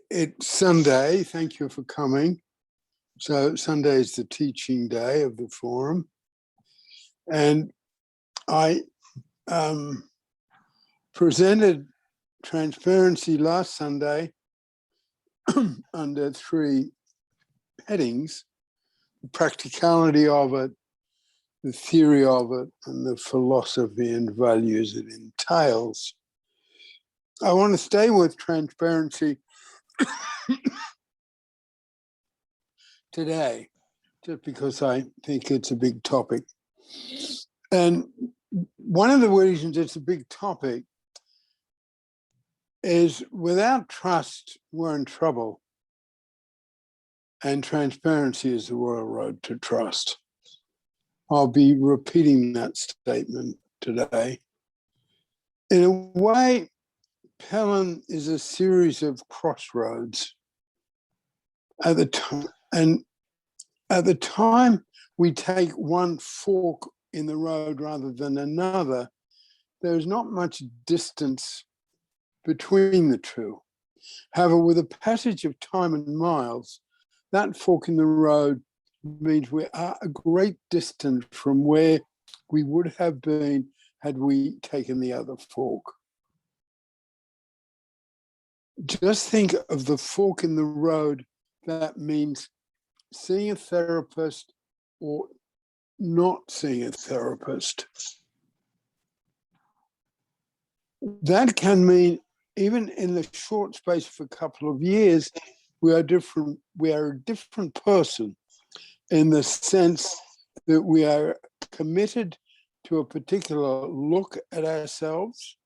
It's Sunday. Thank you for coming. So Sunday is the teaching day of the forum. And I presented Transparency last Sunday under 3 headings: the practicality of it, the theory of it, and the philosophy and values it entails. I want to stay with transparency today, just because I think it's a big topic. And one of the reasons it's a big topic is without trust, we're in trouble. And transparency is the royal road to trust. I'll be repeating that statement today. In a way, Pelham is a series of crossroads. At the time we take one fork in the road rather than another, there's not much distance between the two. However, with the passage of time and miles, that fork in the road means we are a great distance from where we would have been had we taken the other fork. Just think of the fork in the road. That means seeing a therapist or not seeing a therapist. That can mean even in the short space of a couple of years, we are different. We are a different person in the sense that we are committed to a particular look at ourselves,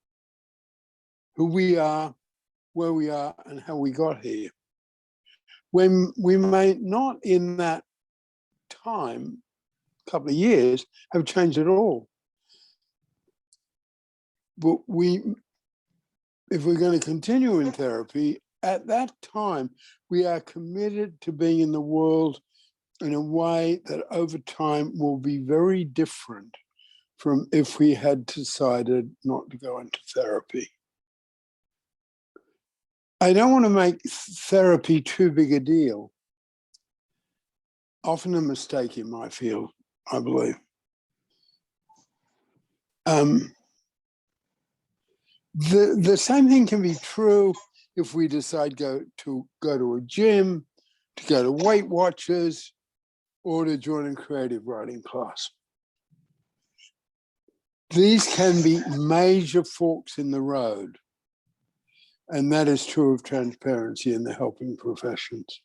who we are, where we are, and how we got here. When we may not in that time, couple of years, have changed at all. But if we're going to continue in therapy, at that time, we are committed to being in the world in a way that over time will be very different from if we had decided not to go into therapy. I don't want to make therapy too big a deal. Often a mistake in my field, I believe. The same thing can be true if we decide to go to a gym, to go to Weight Watchers, or to join a creative writing class. These can be major forks in the road. And that is true of transparency in the helping professions.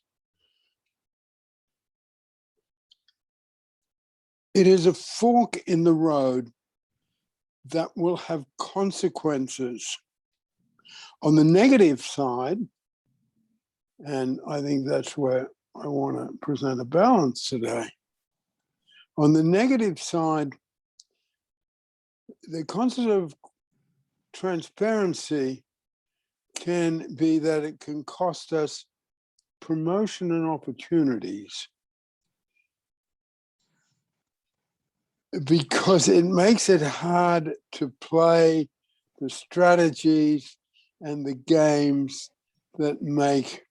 It is a fork in the road that will have consequences. On the negative side, and I think that's where I want to present a balance today. On the negative side, the concept of transparency can be that it can cost us promotion and opportunities because it makes it hard to play the strategies and the games that make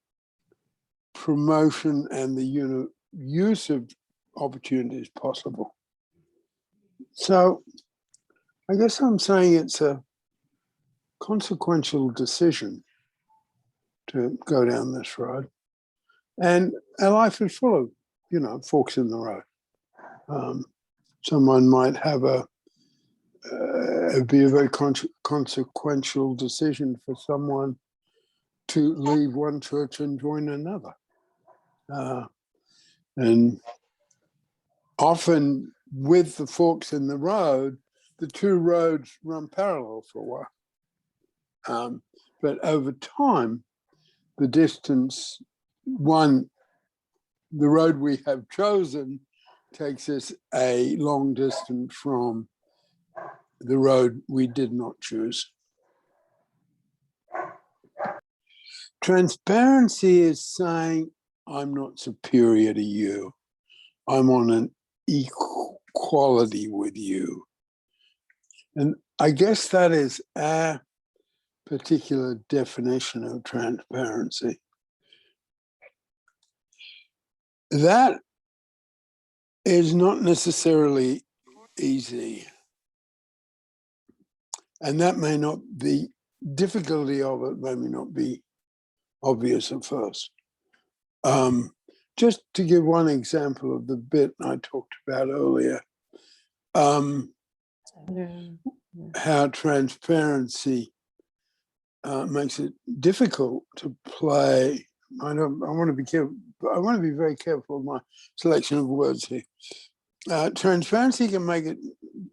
promotion and the use of opportunities possible. So I guess I'm saying it's a consequential decision to go down this road. And our life is full of, forks in the road. Someone might have it'd be a very consequential decision for someone to leave one church and join another. And often with the forks in the road, the two roads run parallel for a while. But over time, the distance, the road we have chosen takes us a long distance from the road we did not choose. Transparency is saying, I'm not superior to you. I'm on an equality with you. And I guess that is our particular definition of transparency. That is not necessarily easy. And that may not be, difficulty of it may not be obvious at first. Just to give one example of the bit I talked about earlier, how transparency makes it difficult to play. I want to be careful. I want to be very careful of my selection of words here. Transparency can make it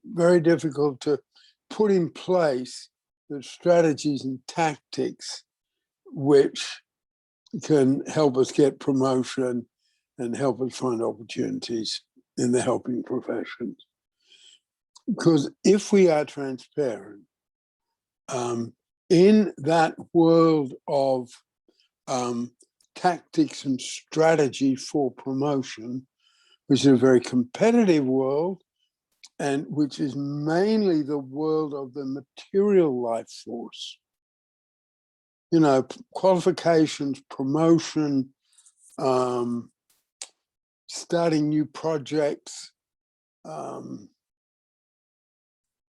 very difficult to put in place the strategies and tactics which can help us get promotion and help us find opportunities in the helping professions. Because if we are transparent, in that world of tactics and strategy for promotion, which is a very competitive world, and which is mainly the world of the material life force. You know, qualifications, promotion, starting new projects,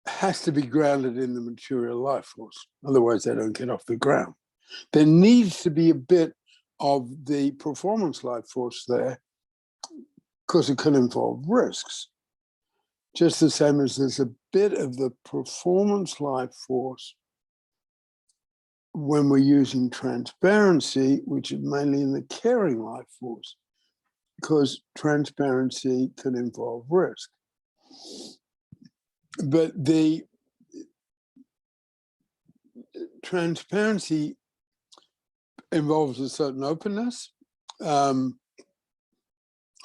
has to be grounded in the material life force. Otherwise, they don't get off the ground. There needs to be a bit of the performance life force there because it can involve risks. Just the same as there's a bit of the performance life force when we're using transparency, which is mainly in the caring life force, because transparency can involve risk. But the transparency involves a certain openness,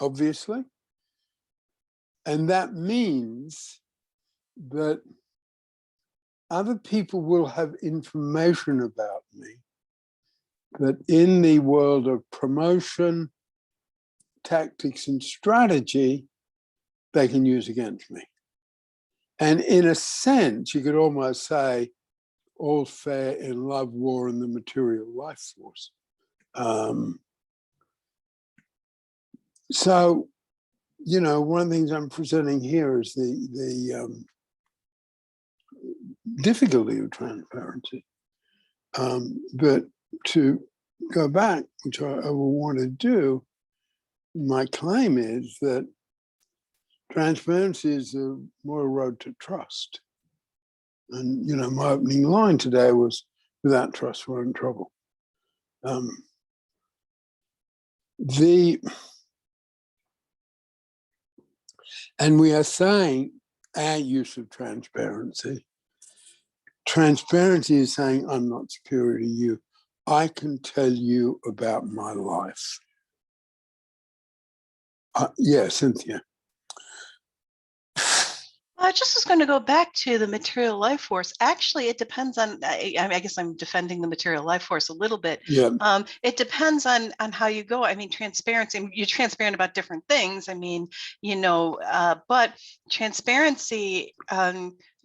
obviously. And that means that other people will have information about me that in the world of promotion, tactics, and strategy, they can use against me. And in a sense, you could almost say, all's fair in love, war, and the material life force. So, you know, one of the things I'm presenting here is the difficulty of transparency. But to go back, which I will want to do, my claim is that transparency is more a road to trust. And, you know, my opening line today was, without trust, we're in trouble. And we are saying our use of transparency. Transparency is saying, I'm not superior to you. I can tell you about my life. Yeah, Cynthia. I just was going to go back to the material life force. Actually, it depends on, I guess I'm defending the material life force a little bit. Yeah. It depends on how you go. I mean, transparency, you're transparent about different things. I mean, you know, but transparency,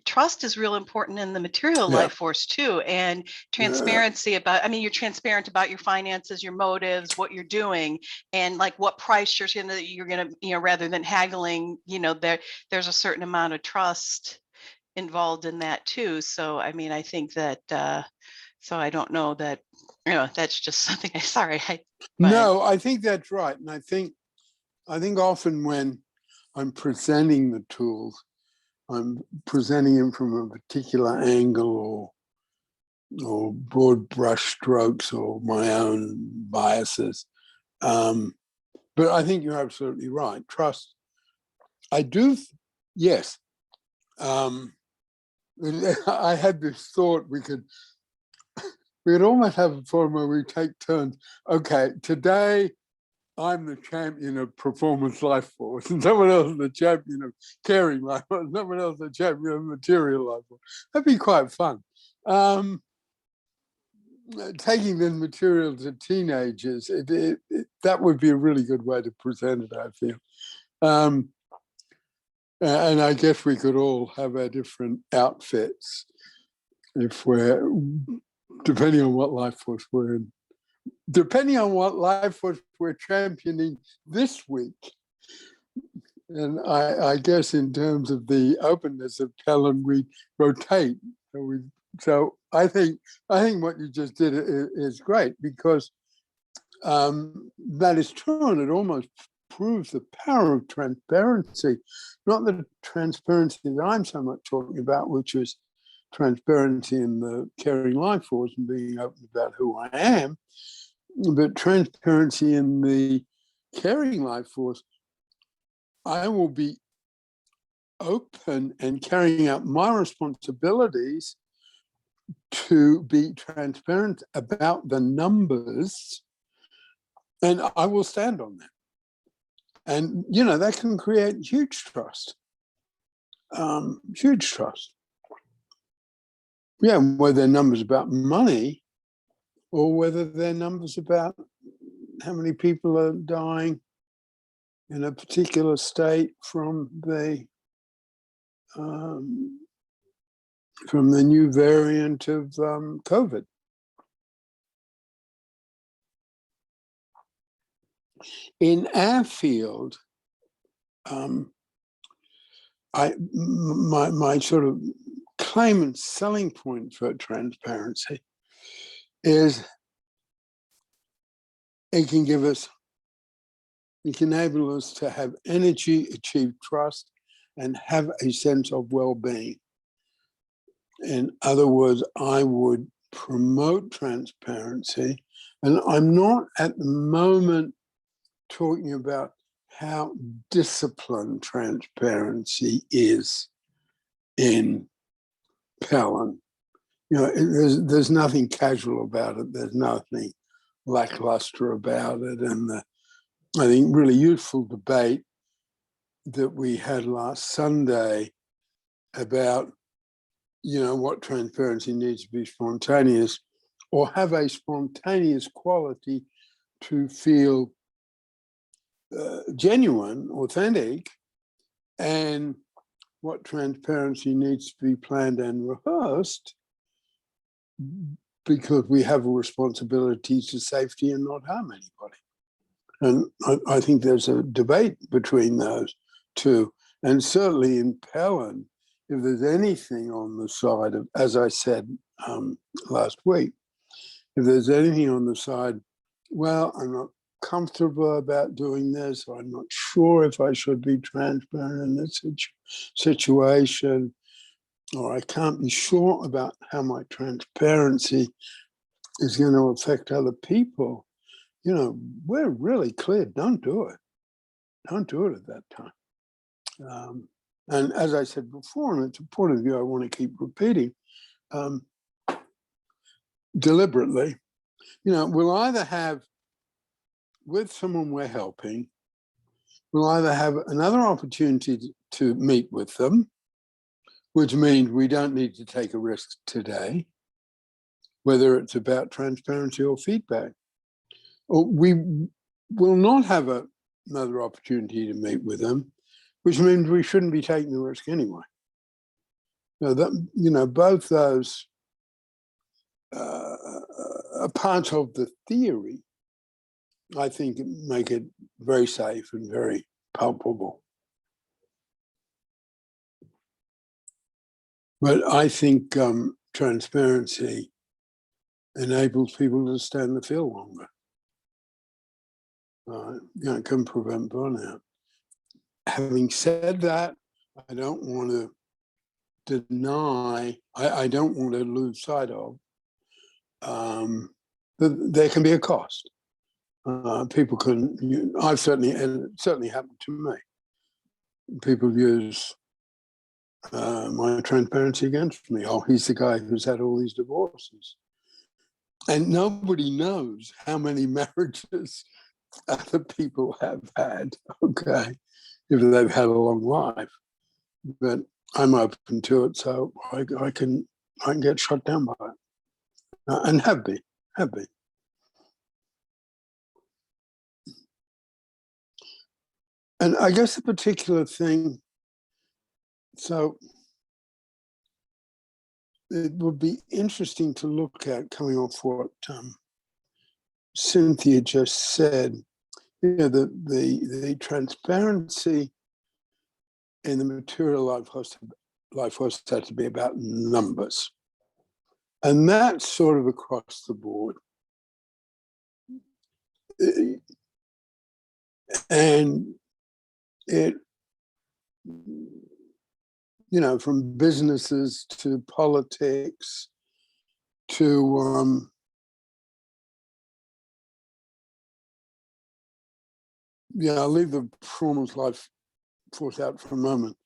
trust is real important in the material life force too. And transparency about, I mean, you're transparent about your finances, your motives, what you're doing, and like what price you're gonna, you know, rather than haggling, you know, there's a certain amount of trust involved in that too. So, I mean, I think that, so I don't know that, you know, that's just something No, I think that's right. And I think often when I'm presenting the tools, I'm presenting them from a particular angle or broad brush strokes or my own biases. But I think you're absolutely right. Trust. I do, yes. I had this thought we could almost have a forum where we take turns. Okay, today I'm the champion of performance life force, and someone else is the champion of caring life force, and someone else the champion of material life force. That'd be quite fun. Taking the material to teenagers, that would be a really good way to present it, I feel. And I guess we could all have our different outfits if we're depending on what life force we're in. Depending on what life force we're championing this week. And I guess in terms of the openness of Helen, we rotate. So I think what you just did is great, because that is true, and it almost proves the power of transparency. Not the transparency that I'm so much talking about, which is transparency in the caring life force and being open about who I am, but transparency in the caring life force. I will be open and carrying out my responsibilities to be transparent about the numbers, and I will stand on that. And, that can create huge trust. Huge trust. Yeah, whether they're numbers about money or whether they're numbers about how many people are dying in a particular state from the new variant of COVID. In our field, my sort of claim and selling point for transparency is it can enable us to have energy, achieve trust, and have a sense of well-being. In other words, I would promote transparency, and I'm not at the moment talking about how disciplined transparency is in Pelham. There's nothing casual about it. There's nothing lackluster about it. And I think really useful debate that we had last Sunday about, what transparency needs to be spontaneous or have a spontaneous quality to feel genuine, authentic, and what transparency needs to be planned and rehearsed because we have a responsibility to safety and not harm anybody. And I think there's a debate between those two. And certainly in Pelham, if there's anything on the side of, as I said last week, if there's anything on the side, well, I'm not comfortable about doing this, or I'm not sure if I should be transparent in this situation, or I can't be sure about how my transparency is going to affect other people, we're really clear, don't do it. Don't do it at that time. And as I said before, and it's a point of view I want to keep repeating, deliberately, we'll either have, with someone we're helping, we'll either have another opportunity to meet with them, which means we don't need to take a risk today, whether it's about transparency or feedback. Or we will not have another opportunity to meet with them, which means we shouldn't be taking the risk anyway. Both those are parts of the theory, I think, make it very safe and very palpable. But I think transparency enables people to stand the feel longer. It can prevent burnout. Having said that, I don't want to deny, I don't want to lose sight of that there can be a cost. People can, I've certainly, and it certainly happened to me, people use my transparency against me. Oh, he's the guy who's had all these divorces. And nobody knows how many marriages other people have had, okay, if they've had a long life. But I'm open to it, so I can get shut down by it. And have been. And I guess the particular thing, so it would be interesting to look at, coming off what Cynthia just said, the transparency in the material life force had to be about numbers. And that's sort of across the board. And it, from businesses to politics to I'll leave the performance life force out for a moment.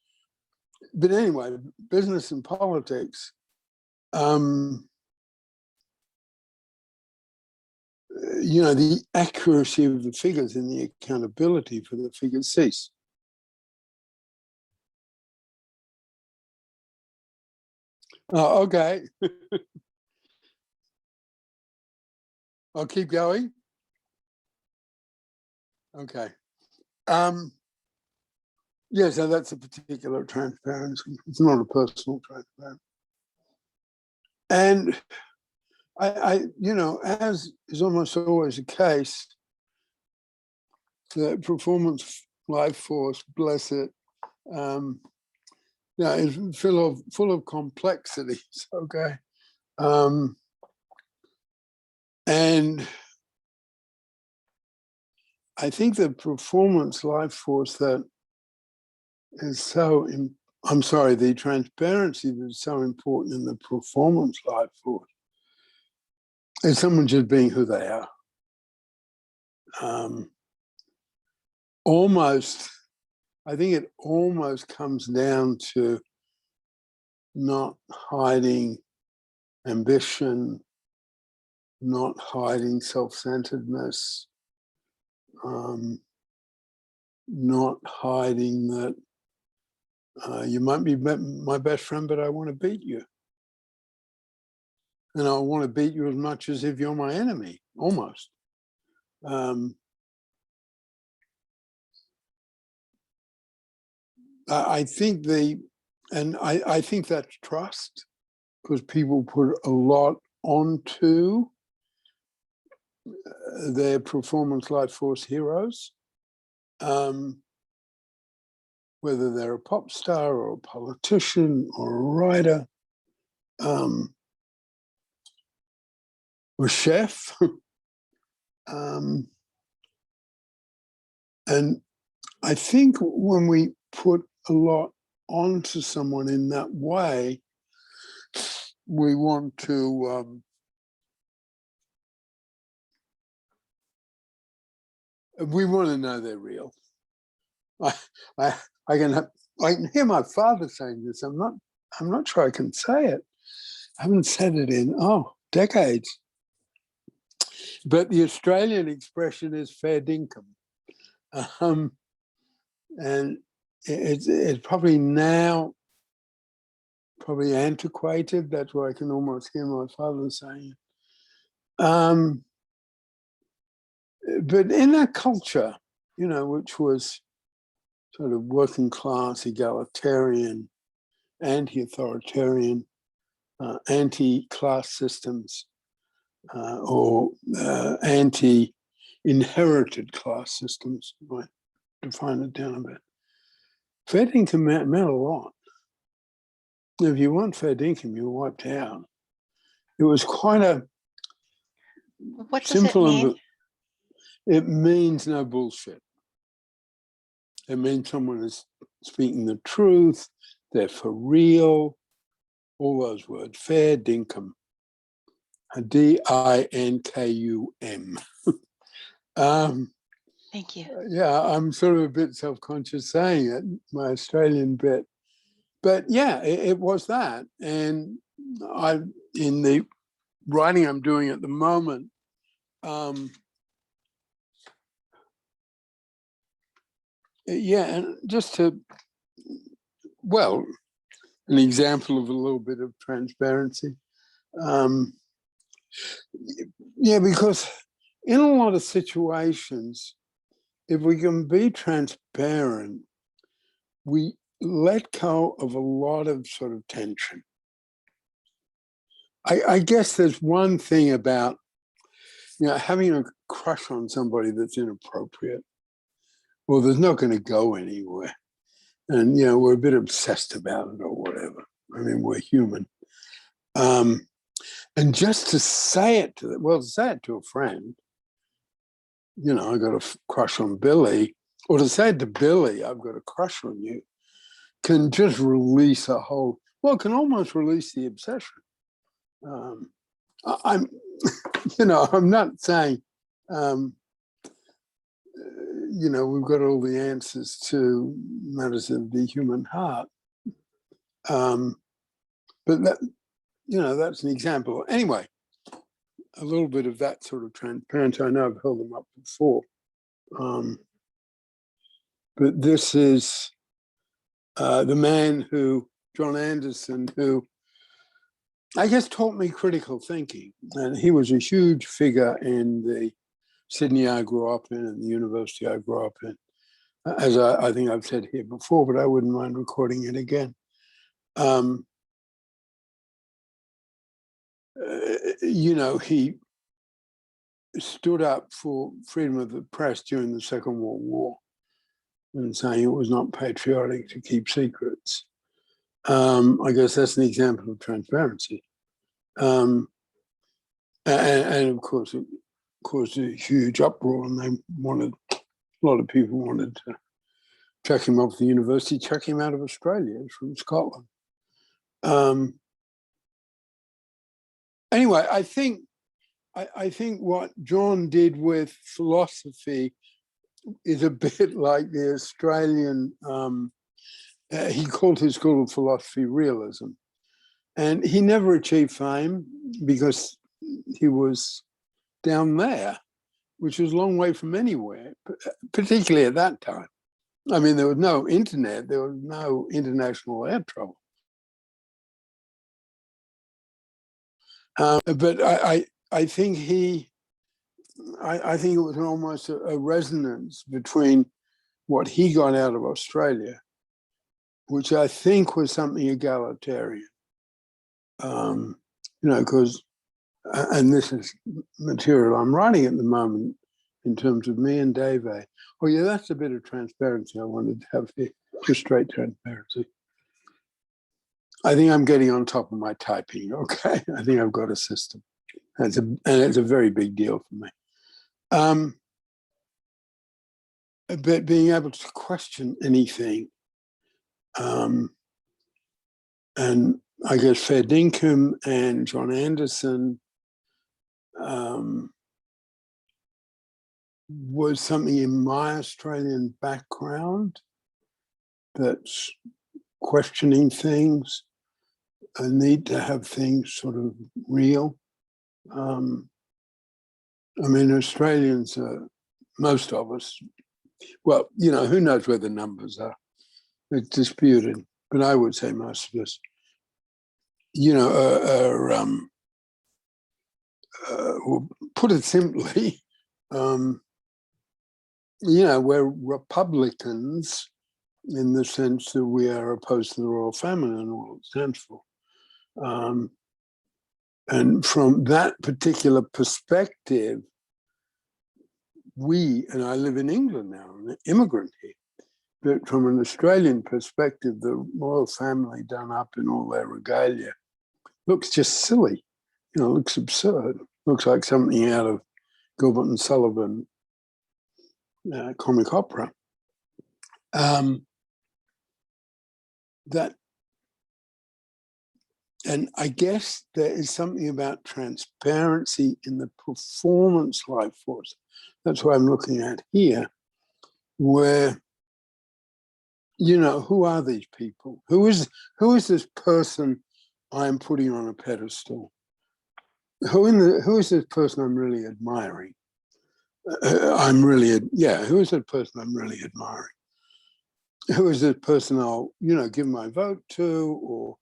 But anyway, business and politics, the accuracy of the figures and the accountability for the figures cease. Oh, okay. I'll keep going. Okay. Yeah, so that's a particular transparency. It's not a personal transparency. And I as is almost always the case, the performance life force, bless it, is full of complexities. Okay, and I think the performance life force that is the transparency that's so important in the performance life force is someone just being who they are. I think it almost comes down to not hiding ambition, not hiding self-centeredness, not hiding that you might be my best friend, but I want to beat you. And I want to beat you as much as if you're my enemy, almost. I think I think that's trust, because people put a lot onto their performance life force heroes, whether they're a pop star or a politician or a writer, or chef. And I think when we put a lot onto someone in that way, we want to know they're real. I can hear my father saying this. I'm not sure I can say it. I haven't said it in decades. But the Australian expression is fair dinkum. And it's probably now antiquated. That's why I can almost hear my father saying it. But in that culture, which was sort of working class, egalitarian, anti-authoritarian, anti-class systems, or anti-inherited class systems, might define it down a bit. Fair dinkum meant a lot. If you weren't fair dinkum, you were wiped out. It was quite a What does it mean? It means no bullshit. It means someone is speaking the truth, they're for real, all those words. Fair dinkum. D-I-N-K-U-M. Thank you. Yeah, I'm sort of a bit self-conscious saying it, my Australian bit. But yeah, it was that. And in the writing I'm doing at the moment, and just an example of a little bit of transparency. Because in a lot of situations, if we can be transparent, we let go of a lot of sort of tension. I guess there's one thing about, having a crush on somebody that's inappropriate, well, there's not going to go anywhere. And, we're a bit obsessed about it or whatever. I mean, we're human. And just to say it to a friend, I got a crush on Billy, or to say it to Billy, I've got a crush on you, can just release can almost release the obsession. I'm, I'm not saying, we've got all the answers to matters of the human heart. But that, that's an example. Anyway, a little bit of that sort of transparency. I know I've held them up before. But this is the man John Anderson, who I guess taught me critical thinking. And he was a huge figure in the Sydney I grew up in and the university I grew up in, as I think I've said here before, but I wouldn't mind recording it again. He stood up for freedom of the press during the Second World War and saying it was not patriotic to keep secrets. I guess that's an example of transparency. And of course, it caused a huge uproar, and a lot of people wanted to chuck him off the university, chuck him out of Australia. He's from Scotland. Anyway, I think what John did with philosophy is a bit like the Australian, he called his school of philosophy realism. And he never achieved fame because he was down there, which was a long way from anywhere, particularly at that time. I mean, there was no internet, there was no international air travel. But I think I think it was almost a resonance between what he got out of Australia, which I think was something egalitarian. Because, and this is material I'm writing at the moment in terms of me and Dave. Oh yeah, that's a bit of transparency I wanted to have here, just straight transparency. I think I'm getting on top of my typing, okay? I think I've got a system. And it's a very big deal for me. But being able to question anything, and I guess fair dinkum and John Anderson was something in my Australian background that's questioning things, a need to have things sort of real. I mean, Australians, most of us, well, who knows where the numbers are? It's disputed, but I would say most of us, well, put it simply, we're Republicans in the sense that we are opposed to the royal family and all it stands for. And from that particular perspective, and I live in England now, I'm an immigrant here, but from an Australian perspective, the royal family done up in all their regalia looks just silly, looks absurd, looks like something out of Gilbert and Sullivan comic opera. And I guess there is something about transparency in the performance life force. That's what I'm looking at here, where, who are these people? Who is this person I'm putting on a pedestal? Who is this person I'm really admiring? Who is that person I'm really admiring? Who is this person I'll, give my vote to or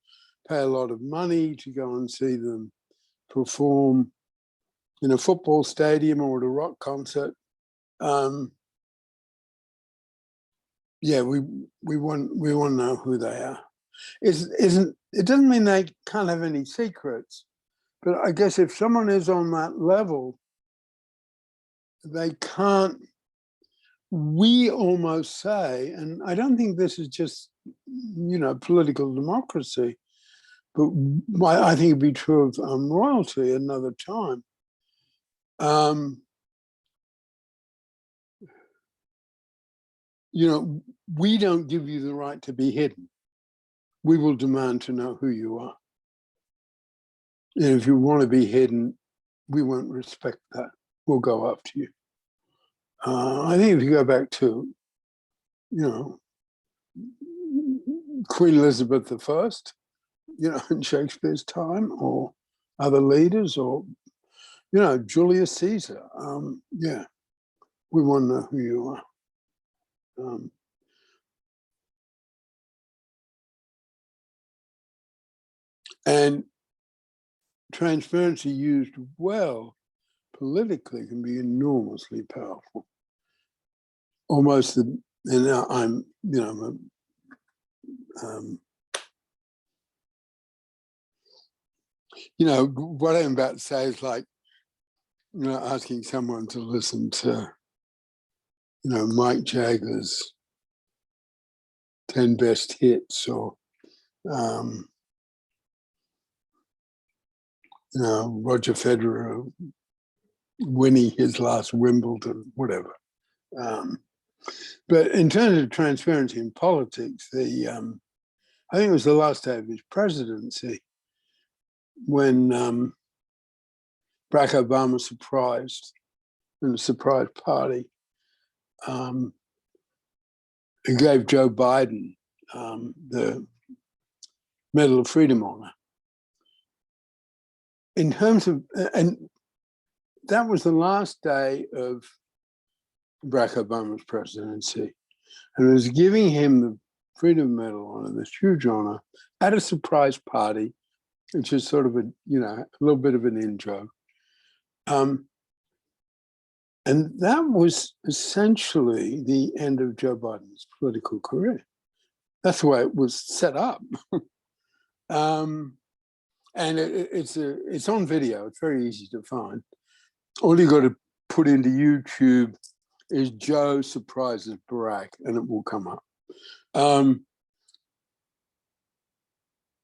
pay a lot of money to go and see them perform in a football stadium or at a rock concert? We want to know who they are. It doesn't mean they can't have any secrets, But I guess if someone is on that level, they can't, we almost say, and I don't think this is just, political democracy, but I think it'd be true of royalty another time. We don't give you the right to be hidden. We will demand to know who you are. And if you want to be hidden, we won't respect that. We'll go after you. I think if you go back to, Queen Elizabeth I, in Shakespeare's time, or other leaders, or, Julius Caesar, we want to know who you are. And transparency used well politically can be enormously powerful. Almost, and I'm, what I'm about to say is like, asking someone to listen to, Mike Jagger's 10 best hits, or, Roger Federer winning his last Wimbledon, whatever. But in terms of transparency in politics, I think it was the last day of his presidency when Barack Obama surprised, in a surprise party, and gave Joe Biden the Medal of Freedom honor. In terms of, and that was the last day of Barack Obama's presidency, and it was giving him the Freedom Medal honor, this huge honor, at a surprise party, which is sort of a little bit of an intro. And that was essentially the end of Joe Biden's political career. That's the way it was set up. And it's on video. It's very easy to find. All you got to put into YouTube is Joe surprises Barack, and it will come up.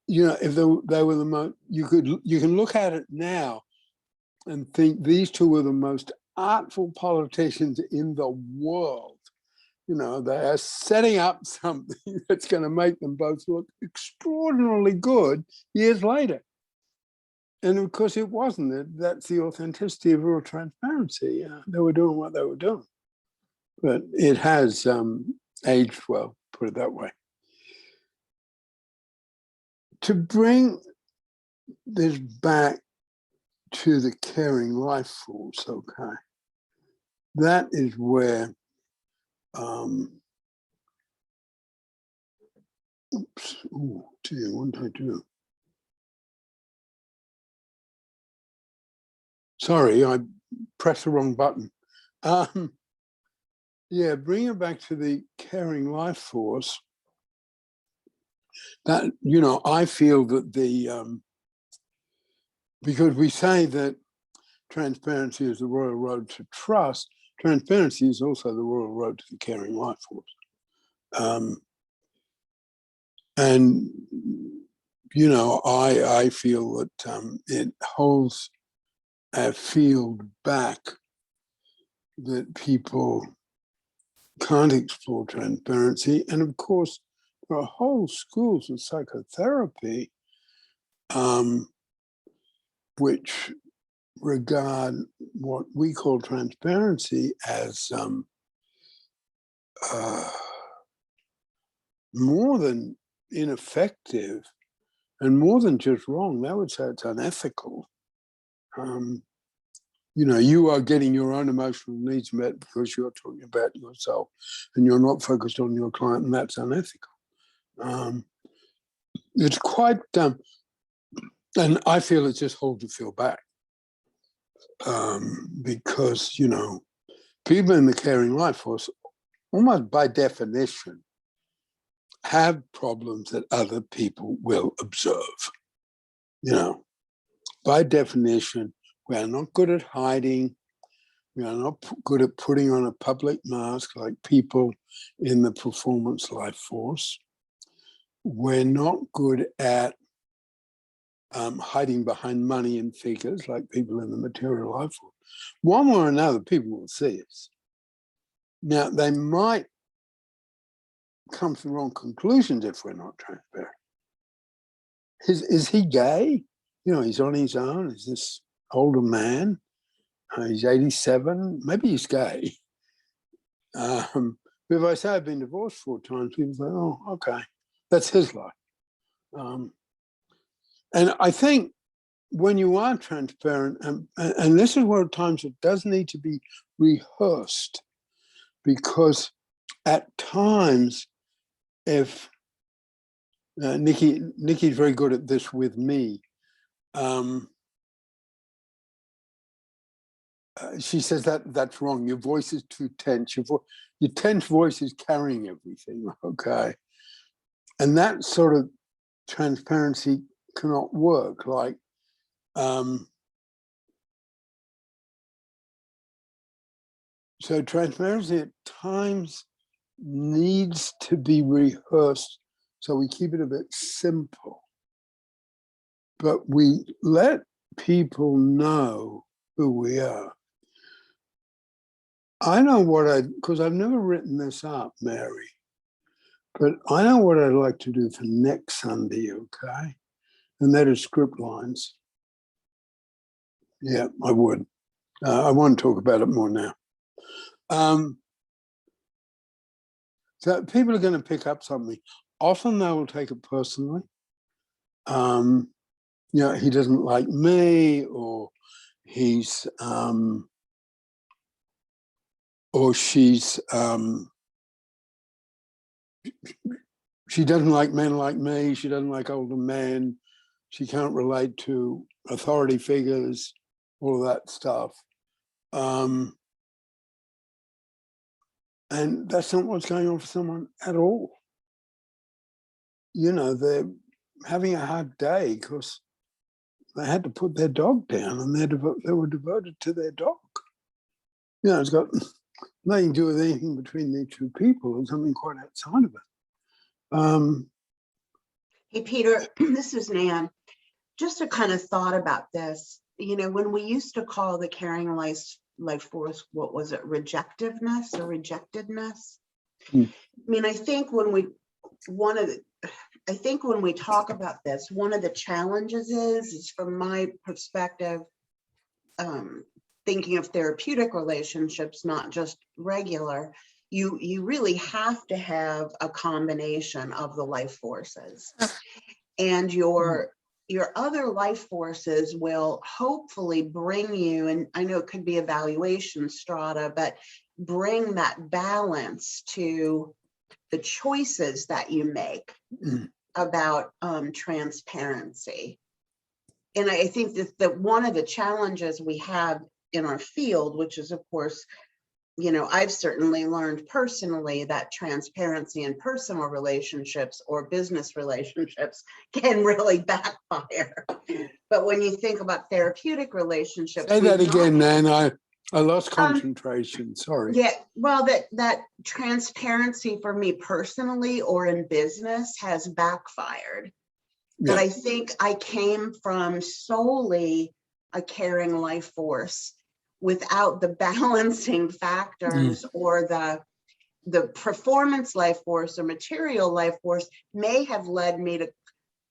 If they were the most, you can look at it now and think these two are the most artful politicians in the world. They are setting up something that's going to make them both look extraordinarily good years later. And of course it wasn't. That's the authenticity of real transparency. They were doing what they were doing. But it has aged well, put it that way. To bring this back to the caring life force, okay, that is where oops, oh dear, what did I do? Sorry, I pressed the wrong button. Yeah, bring it back to the caring life force. That, I feel that because we say that transparency is the royal road to trust, transparency is also the royal road to the caring life force. And, I feel that it holds a field back that people can't explore transparency. And of course, there are whole schools of psychotherapy which regard what we call transparency as more than ineffective and more than just wrong. They would say it's unethical. You are getting your own emotional needs met because you're talking about yourself and you're not focused on your client, and that's unethical. It's quite, and I feel it just holds the field back because, people in the caring life force, almost by definition, have problems that other people will observe. by definition, we are not good at hiding. We are not good at putting on a public mask like people in the performance life force. We're not good at hiding behind money and figures like people in the material life force. One way or another, people will see us. Now, they might come to the wrong conclusions if we're not transparent. Is he gay? You know, he's on his own. Is this older man? He's 87. Maybe he's gay. But if I say I've been divorced 4 times, people say, oh, okay, that's his life. And I think when you are transparent, and this is where at times it does need to be rehearsed, because at times, if Nikki's very good at this with me, she says that's wrong. Your voice is too tense. Your tense voice is carrying everything, okay? And that sort of transparency cannot work. Like, so transparency at times needs to be rehearsed, so we keep it a bit simple. But we let people know who we are. I know because I've never written this up, Mary, but I know what I'd like to do for next Sunday, okay? And that is Scriptlines. Yeah, I would. I want to talk about it more now. So people are going to pick up something. Often they will take it personally. You know, he doesn't like me, or he's, or she's, she doesn't like men like me. She doesn't like older men. She can't relate to authority figures, all of that stuff. And that's not what's going on for someone at all. You know, they're having a hard day because they had to put their dog down, and they were devoted to their dog. You know, it's got nothing to do with anything between the two people, or something quite outside of it. Hey, Peter, this is Nan. Just a kind of thought about this. You know, when we used to call the caring life force, what was it, rejectiveness or rejectedness? I mean, I think when we talk about this, one of the challenges is from my perspective, thinking of therapeutic relationships, not just regular, you really have to have a combination of the life forces, and your other life forces will hopefully bring you, and I know it could be evaluation strata, but bring that balance to the choices that you make about transparency. And I think that one of the challenges we have in our field, which is, of course, you know, I've certainly learned personally that transparency in personal relationships or business relationships can really backfire. But when you think about therapeutic relationships, say that again, Nan. I lost concentration. Sorry. Yeah, well, that transparency for me personally or in business has backfired. Yeah. But I think I came from solely a caring life force without the balancing factors or the performance life force or material life force may have led me to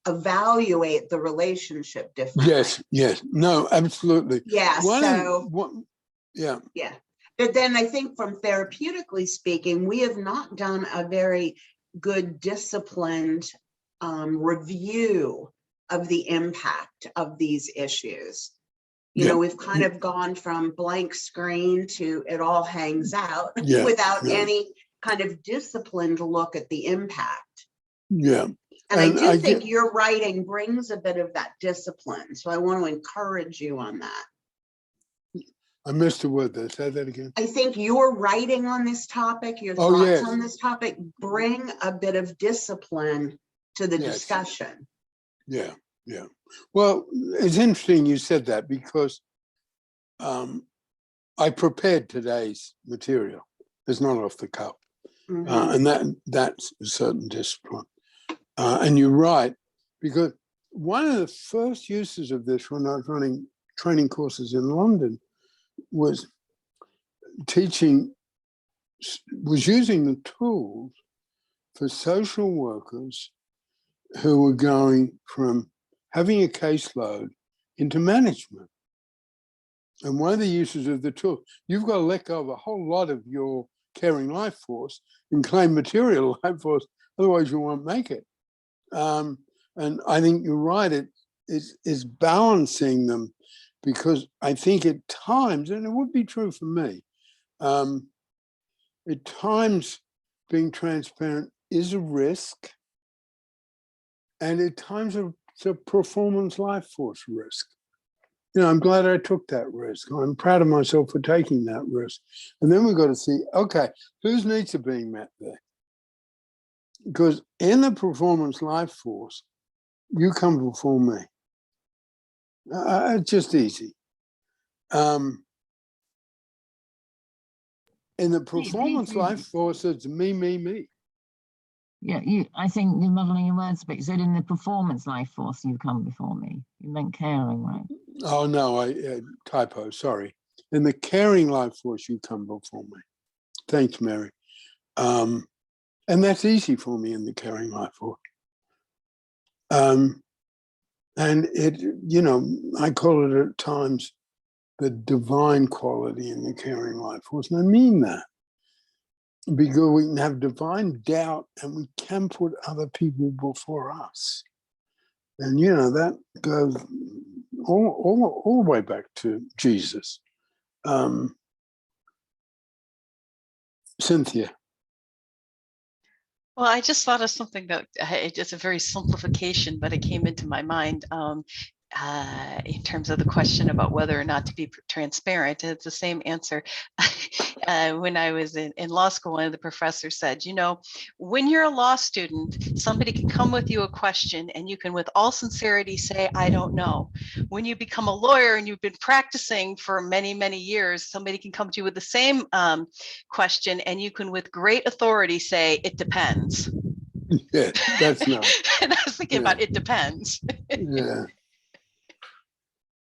evaluate the relationship differently. Yes. No, absolutely. Yeah, yeah. But then I think from therapeutically speaking, we have not done a very good disciplined review of the impact of these issues. You know, we've kind of gone from blank screen to it all hangs out without any kind of disciplined look at the impact. Yeah. And I think your writing brings a bit of that discipline. So I want to encourage you on that. I missed a word there. Say that again. I think your writing on this topic, your thoughts on this topic, bring a bit of discipline to the discussion. Yeah. Yeah. Well, it's interesting you said that because I prepared today's material. It's not off the cuff. And that's a certain discipline. And you're right, because one of the first uses of this when I was running training courses in London was using the tools for social workers who were going from having a caseload into management. And one of the uses of the tool, you've got to let go of a whole lot of your caring life force and claim material life force, otherwise you won't make it. And I think you're right, it's balancing them, because I think at times, and it would be true for me, at times being transparent is a risk, and at times it's a performance life force risk. You know, I'm glad I took that risk. I'm proud of myself for taking that risk. And then we've got to see, okay, whose needs are being met there? Because in the performance life force, you come before me. It's just easy. In the performance life force, it's me, me, me. Yeah, I think you're muddling your words a bit. You said in the performance life force, you come before me. You meant caring, right? Oh, no, typo, sorry. In the caring life force, you come before me. Thanks, Mary. And that's easy for me in the caring life force. And it, you know, I call it at times the divine quality in the caring life force. And I mean that, because we can have divine doubt and we can put other people before us. And, you know, that goes all the way back to Jesus. Cynthia. Well, I just thought of something that it's a very simplification, but it came into my mind in terms of the question about whether or not to be transparent. It's the same answer. When I was in law school, one of the professors said, you know, when you're a law student, somebody can come with you a question and you can with all sincerity say, I don't know. When you become a lawyer and you've been practicing for many, many years, somebody can come to you with the same question and you can with great authority say, it depends. Yeah, that's nice. And I was thinking about it depends. Yeah.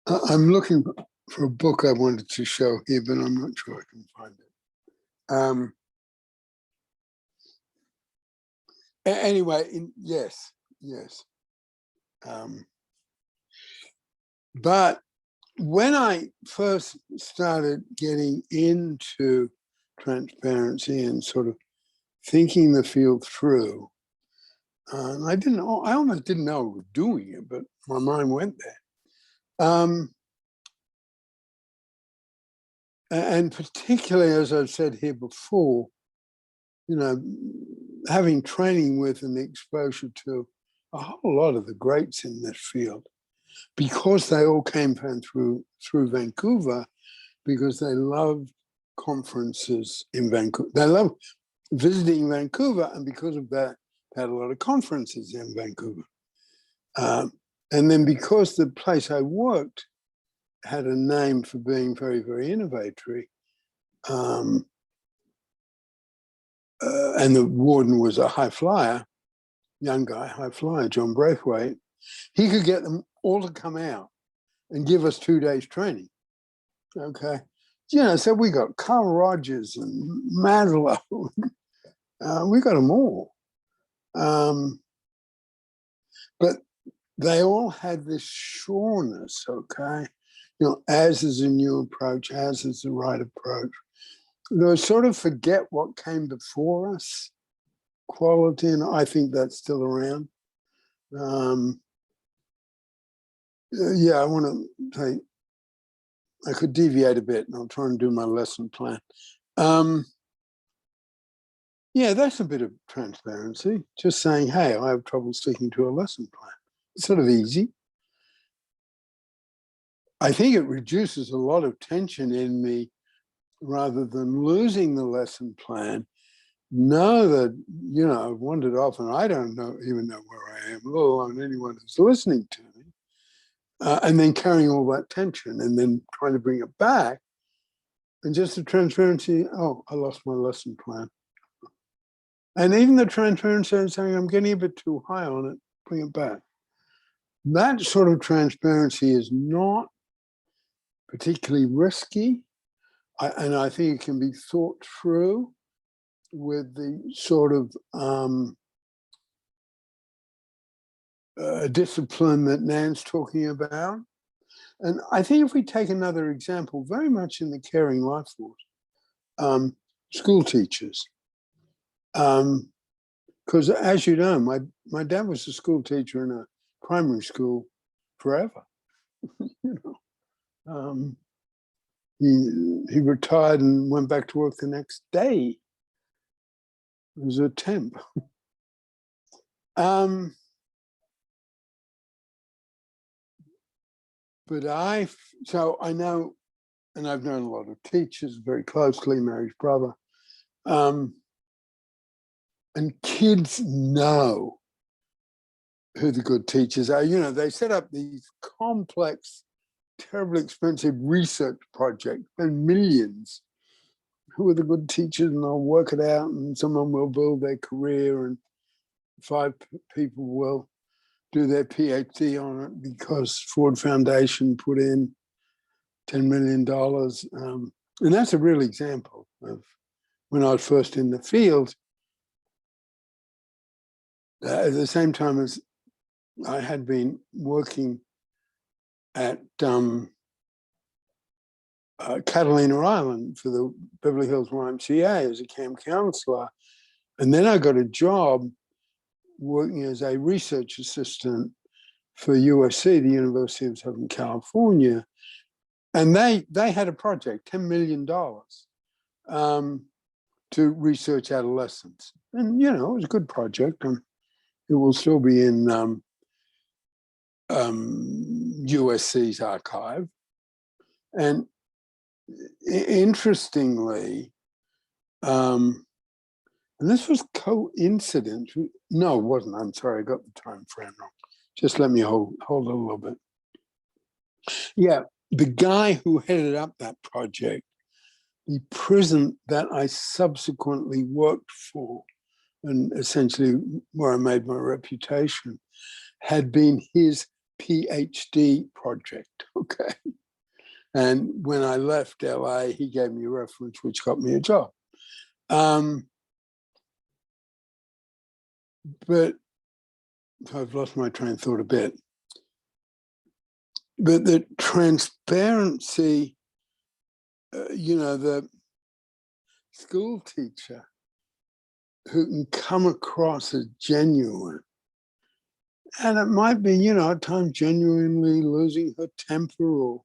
I'm looking for a book I wanted to show here, but I'm not sure I can find it. Anyway, yes. But when I first started getting into transparency and sort of thinking the field through, I almost didn't know I was doing it, but my mind went there. And particularly, as I've said here before, you know, having training with and exposure to a whole lot of the greats in this field, because they all came through Vancouver, because they loved conferences in Vancouver. They loved visiting Vancouver, and because of that, they had a lot of conferences in Vancouver. And then because the place I worked had a name for being very, very innovatory, and the warden was a high flyer, young guy, high flyer, John Braithwaite, he could get them all to come out and give us 2 days training. Okay. You know, so we got Carl Rogers and Maslow. We got them all. But they all had this sureness, okay? You know, as is a new approach, as is the right approach. They sort of forget what came before us, quality, and I think that's still around. Yeah, I want to say, I could deviate a bit and I'll try and do my lesson plan. Yeah, that's a bit of transparency. Just saying, hey, I have trouble sticking to a lesson plan. It's sort of easy. I think it reduces a lot of tension in me rather than losing the lesson plan, know that, you know, I've wandered off and I don't even know where I am, let alone anyone who's listening to me. And then carrying all that tension and then trying to bring it back. And just the transparency, oh, I lost my lesson plan. And even the transparency and saying, I'm getting a bit too high on it, bring it back. That sort of transparency is not particularly risky. And I think it can be thought through with the sort of discipline that Nan's talking about. And I think if we take another example, very much in the caring life force, school teachers. Because as you know, my dad was a school teacher in a primary school forever. You know, he retired and went back to work the next day. It was a temp. But so I know, and I've known a lot of teachers very closely, Mary's brother, and kids know who the good teachers are. You know, they set up these complex, terribly expensive research projects and millions. Who are the good teachers? And they'll work it out, and someone will build their career, and 5 people will do their PhD on it because Ford Foundation put in $10 million. And that's a real example of when I was first in the field. At the same time as I had been working at Catalina Island for the Beverly Hills YMCA as a camp counselor. And then I got a job working as a research assistant for USC, the University of Southern California. And they had a project, $10 million, to research adolescence. And, you know, it was a good project. And it will still be in USC's archive. And interestingly, and this was coincident. No, it wasn't. I'm sorry, I got the time frame wrong. Just let me hold it a little bit. Yeah, the guy who headed up that project, the prison that I subsequently worked for, and essentially where I made my reputation, had been his PhD project, okay? And when I left LA, he gave me a reference, which got me a job. But I've lost my train of thought a bit. But the transparency, you know, the school teacher who can come across as genuine, and it might be, you know, at times genuinely losing her temper or,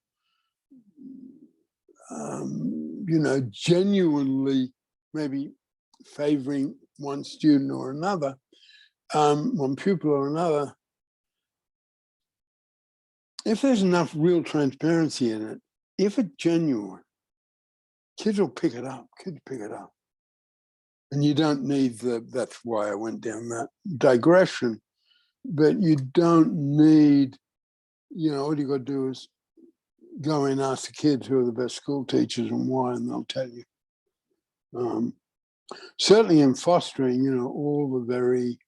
you know, genuinely maybe favoring one student or another, one pupil or another. If there's enough real transparency in it, if it's genuine, kids will pick it up. Kids pick it up. And you don't need that's why I went down that digression, but you don't need, you know, all you got to do is go and ask the kids who are the best school teachers and why, and they'll tell you. Certainly in fostering, you know, all the very,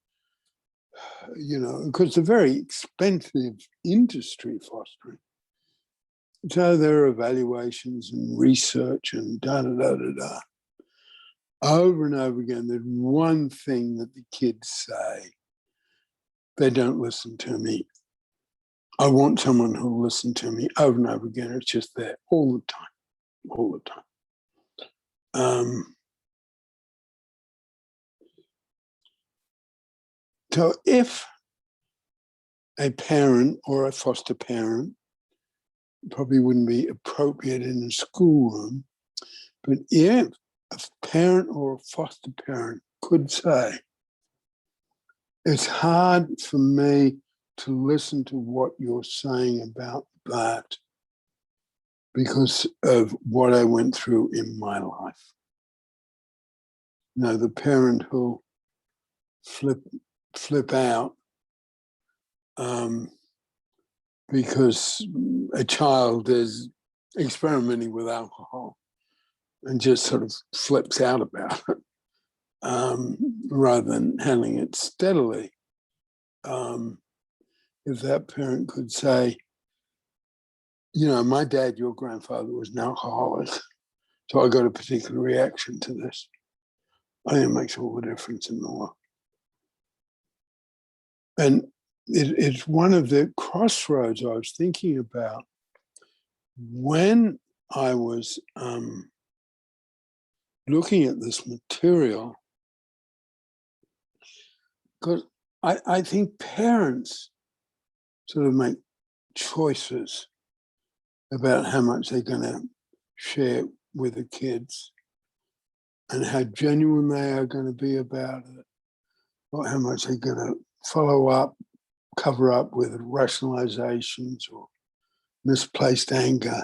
you know, because it's a very expensive industry, fostering. So there are evaluations and research and da-da-da-da-da. Over and over again, there's one thing that the kids say: they don't listen to me. I want someone who'll listen to me. Over and over again, it's just there all the time, all the time. So if a parent or a foster parent, probably wouldn't be appropriate in a schoolroom, but if a parent or a foster parent could say, it's hard for me to listen to what you're saying about that because of what I went through in my life. the parent who'll flip out because a child is experimenting with alcohol and just sort of flips out about it rather than handling it steadily. If that parent could say, my dad, your grandfather, was an alcoholic, so I got a particular reaction to this. I think it makes all the difference in the world. And it's one of the crossroads I was thinking about when I was looking at this material, because I think parents sort of make choices about how much they're going to share with the kids and how genuine they are going to be about it, or how much they're going to follow up, cover up with rationalizations or misplaced anger.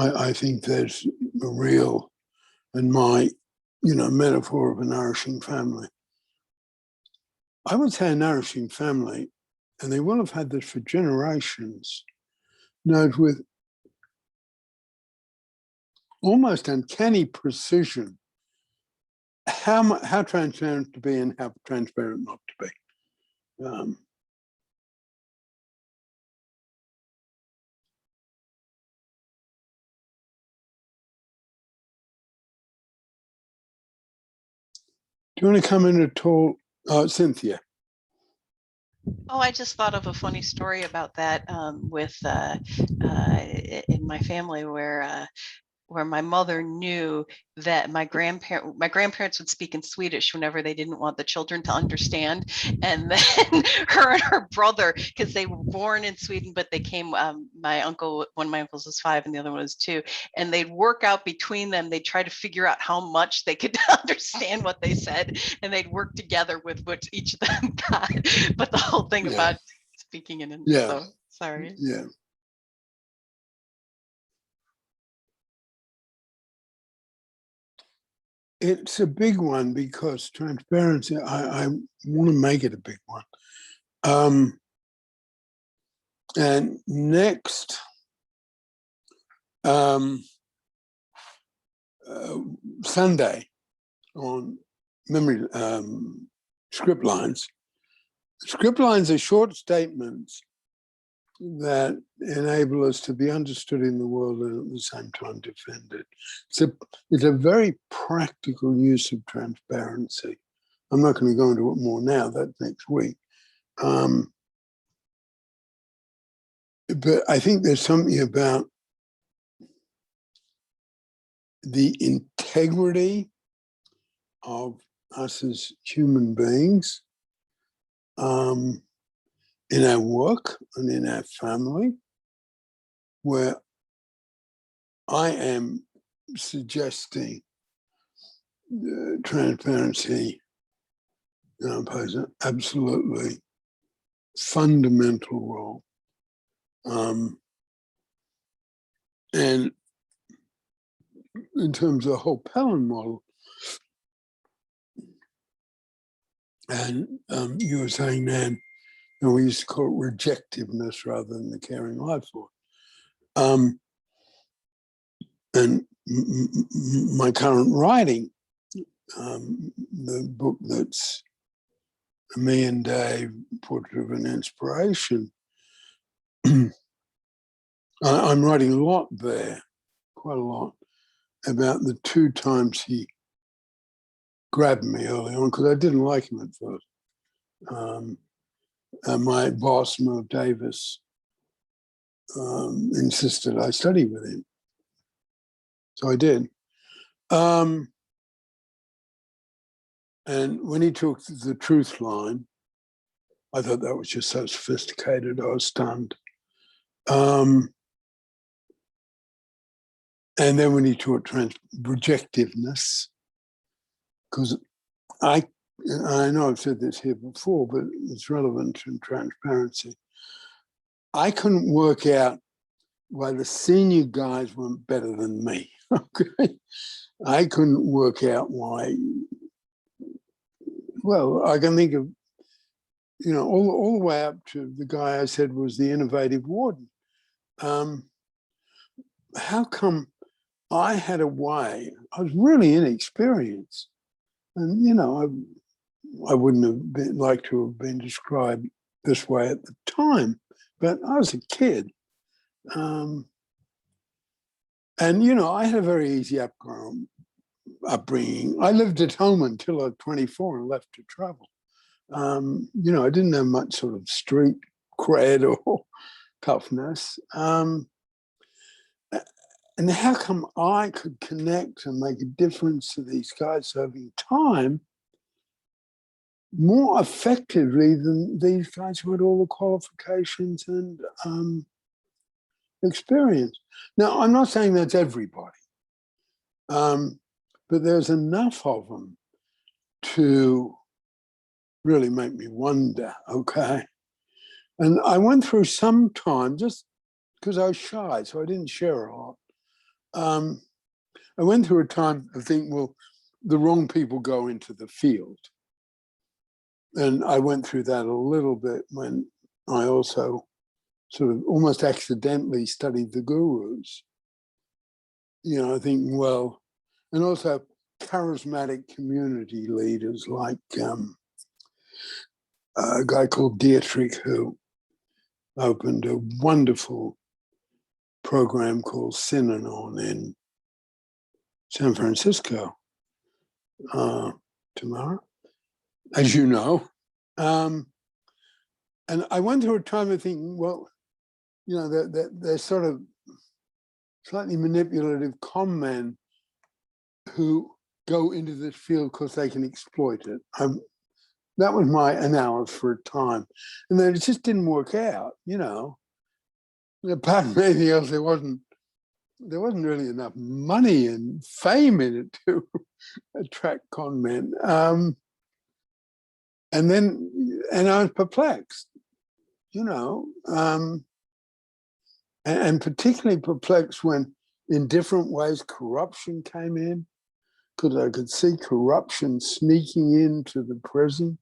I think there's a real, in my, metaphor of a nourishing family. I would say a nourishing family, and they will have had this for generations, knows with almost uncanny precision how transparent to be and how transparent not to be. Do you want to come in at all, Cynthia? Oh, I just thought of a funny story about that in my family where my mother knew that my grandparents would speak in Swedish whenever they didn't want the children to understand. And then her and her brother, because they were born in Sweden, but they came, one of my uncles was 5 and the other one was 2. And they'd work out between them. They'd try to figure out how much they could understand what they said. And they'd work together with what each of them got. But the whole thing about speaking in, so sorry. Yeah. It's a big one because transparency, I want to make it a big one. And next Sunday on memory Scriptlines. Scriptlines are short statements that enable us to be understood in the world and at the same time defended. It's a very practical use of transparency. I'm not going to go into it more now, that's next week. But I think there's something about the integrity of us as human beings in our work and in our family, where I am suggesting transparency plays an absolutely fundamental role. And in terms of the whole Pelham model, and you were saying, Nan, we used to call it rejectiveness rather than the caring life force. And my current writing, the book that's me and Dave, Portrait of an Inspiration, I'm writing a lot there, quite a lot, about the 2 times he grabbed me early on, because I didn't like him at first. My boss, Merv Davis, insisted I study with him. So I did. And when he took the truth line, I thought that was just so sophisticated, I was stunned. And then when he taught rejectiveness, because I know I've said this here before, but it's relevant to transparency. I couldn't work out why the senior guys weren't better than me. Okay, I couldn't work out why. Well, I can think of, you know, all the way up to the guy I said was the innovative warden. How come I had a way? I was really inexperienced, and you know, I wouldn't have been like to have been described this way at the time, but I was a kid. And, you know, I had a very easy upbringing. I lived at home until I was 24 and left to travel. You know, I didn't have much sort of street cred or toughness. And how come I could connect and make a difference to these guys serving time more effectively than these guys who had all the qualifications and experience? Now, I'm not saying that's everybody, but there's enough of them to really make me wonder, okay? And I went through some time, just because I was shy, so I didn't share a lot. I went through a time of thinking, well, the wrong people go into the field. And I went through that a little bit when I also sort of almost accidentally studied the gurus. You know, I think, well, and also charismatic community leaders like a guy called Dietrich, who opened a wonderful program called Synanon in San Francisco tomorrow, as you know. And I went through a time of thinking, well, you know, they're sort of slightly manipulative con men who go into this field because they can exploit it. That was my analysis for a time. And then it just didn't work out, you know. Apart from anything else, there wasn't really enough money and fame in it to attract con men. And I was perplexed, you know, and particularly perplexed when in different ways corruption came in, because I could see corruption sneaking into the prison,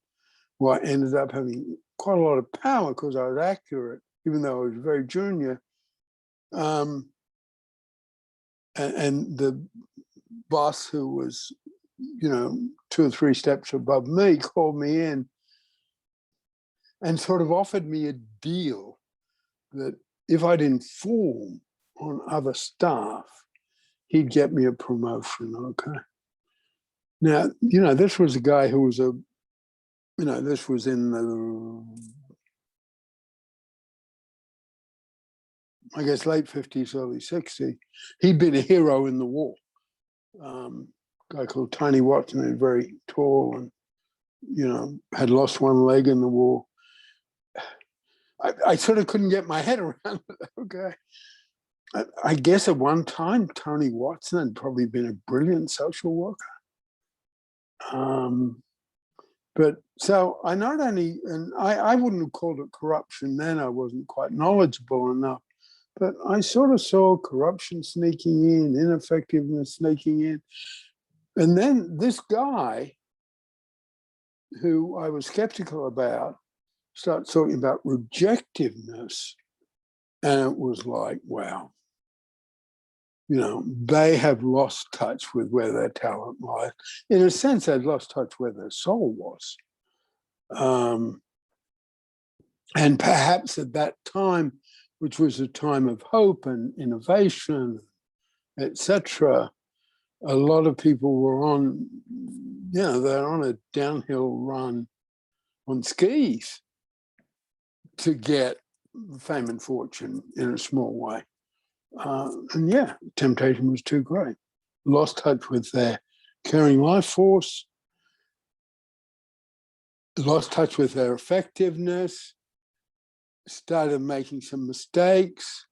where I ended up having quite a lot of power because I was accurate, even though I was very junior. And the boss, who was, you know, 2 or 3 steps above me, called me in and sort of offered me a deal that if I'd inform on other staff, he'd get me a promotion, okay? Now, you know, this was a guy who was this was in the, I guess, late 50s, early 60s. He'd been a hero in the war. A guy called Tiny Watson, very tall and, you know, had lost one leg in the war. I sort of couldn't get my head around it, okay? I guess at one time, Tony Watson had probably been a brilliant social worker. But so I not only, and I wouldn't have called it corruption then, I wasn't quite knowledgeable enough, but I sort of saw corruption sneaking in, ineffectiveness sneaking in. And then this guy, who I was skeptical about, started talking about rejectiveness. And it was like, wow, you know, they have lost touch with where their talent lies. In a sense, they'd lost touch where their soul was. And perhaps at that time, which was a time of hope and innovation, etc., a lot of people were on, you know, they're on a downhill run on skis to get fame and fortune in a small way. And yeah, temptation was too great. Lost touch with their caring life force, lost touch with their effectiveness, started making some mistakes.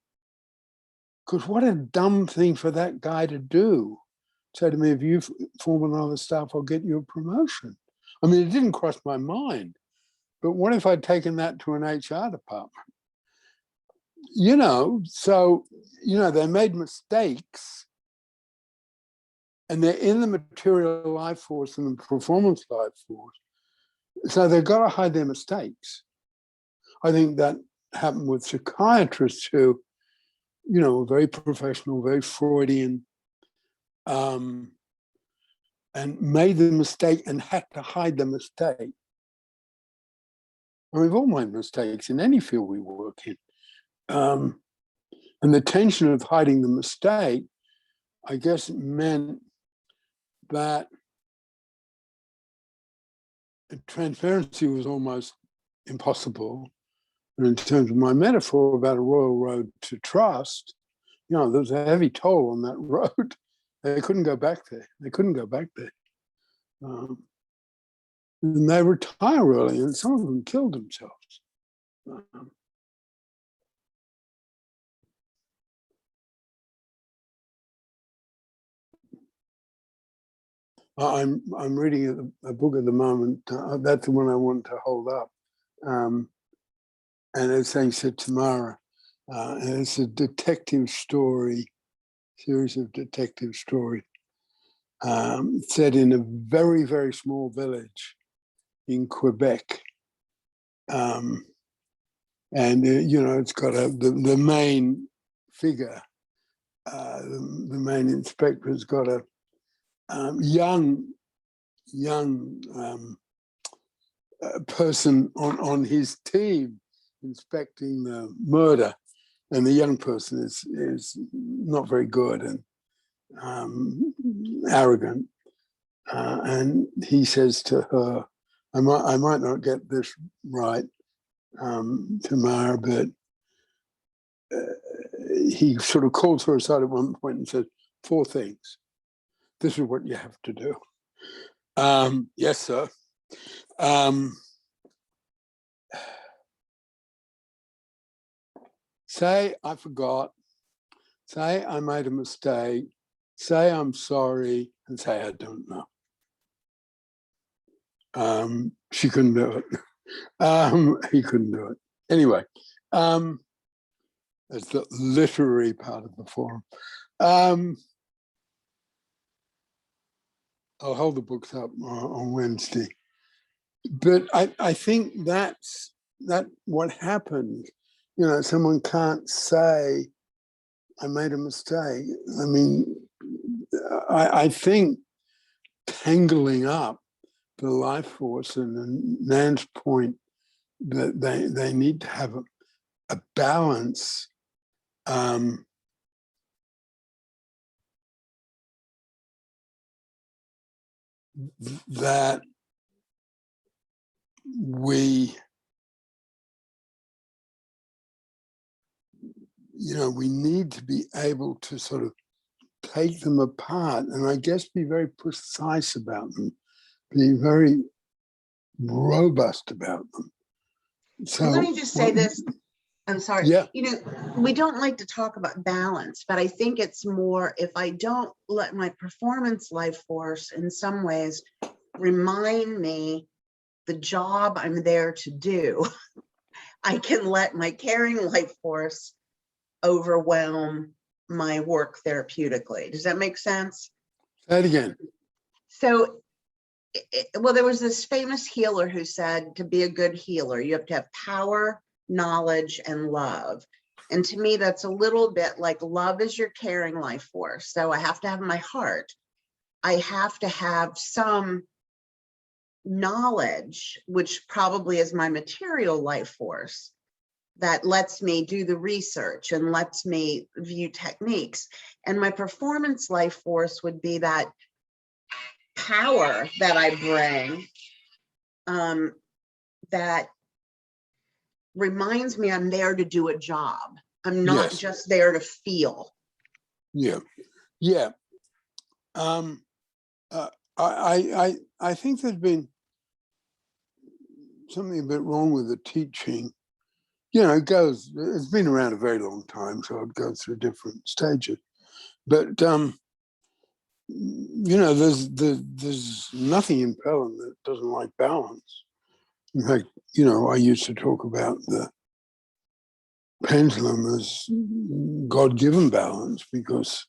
Because what a dumb thing for that guy to do. Say to me, if you form another staff, I'll get you a promotion. I mean, it didn't cross my mind. But what if I'd taken that to an HR department? you know, so, you know, they made mistakes and they're in the material life force and the performance life force. So they've got to hide their mistakes. I think that happened with psychiatrists who, you know, were very professional, very Freudian, and made the mistake and had to hide the mistake. And we've all made mistakes in any field we work in. And the tension of hiding the mistake, I guess, meant that transparency was almost impossible. And in terms of my metaphor about a royal road to trust, you know, there's a heavy toll on that road. They couldn't go back there. They couldn't go back there. And they retire early, and some of them killed themselves. I'm reading a book at the moment. That's the one I want to hold up. And it's saying said Tamara. And it's a detective story, series of detective stories, set in a very, very small village in Quebec. And, you know, it's got the main figure, the main inspector's got a young person on his team inspecting the murder, and the young person is not very good and arrogant, and he says to her, I might not get this right, Tamara, but he sort of calls her aside at one point and says, 4 things. This is what you have to do. Yes, sir. Say I forgot, say I made a mistake, say I'm sorry, and say I don't know. She couldn't do it. He couldn't do it. Anyway, that's the literary part of the forum. I'll hold the books up on Wednesday. But I think that's what happened. You know, someone can't say, I made a mistake. I mean, I think tangling up the life force, and Nan's point that they need to have a balance, that we, you know, we need to be able to sort of take them apart, and I guess be very precise about them, be very robust about them. So let me just say this. I'm sorry. Yeah. You know, we don't like to talk about balance, but I think it's more, if I don't let my performance life force in some ways remind me the job I'm there to do, I can let my caring life force overwhelm my work therapeutically. Does that make sense? Say it again. So, well, there was this famous healer who said, to be a good healer, you have to have power, knowledge, and love. And to me, that's a little bit like love is your caring life force. So I have to have my heart. I have to have some knowledge, which probably is my material life force, that lets me do the research and lets me view techniques. And my performance life force would be that power that I bring, that reminds me I'm there to do a job. I'm not Yes. just there to feel. Yeah. Yeah. I think there's been something a bit wrong with the teaching. You know, it's been around a very long time, so it goes through different stages. But you know, there's nothing in Pelham that doesn't like balance. In fact, you know, I used to talk about pendulum as God-given balance, because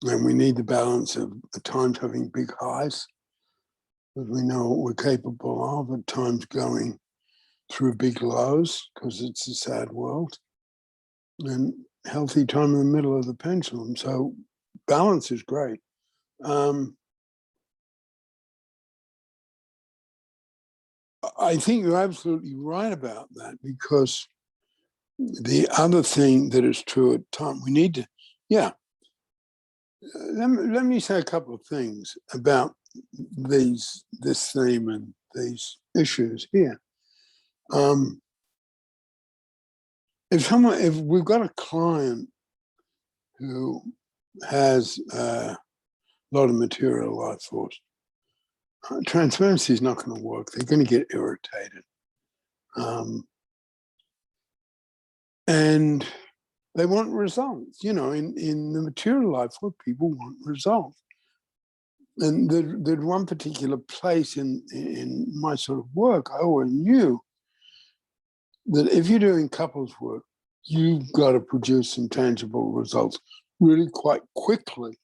and we need the balance of at times having big highs, because we know what we're capable of, at times going through big lows, because it's a sad world, and healthy time in the middle of the pendulum. So balance is great. I think you're absolutely right about that, because the other thing that is true at times, we need to, let me say a couple of things about this theme and these issues here. If we've got a client who has a lot of material life force, transparency is not going to work. They're going to get irritated. And they want results. You know, in the material life force, people want results. And there's one particular place in my sort of work, I always knew that if you're doing couples work, you've got to produce some tangible results really quite quickly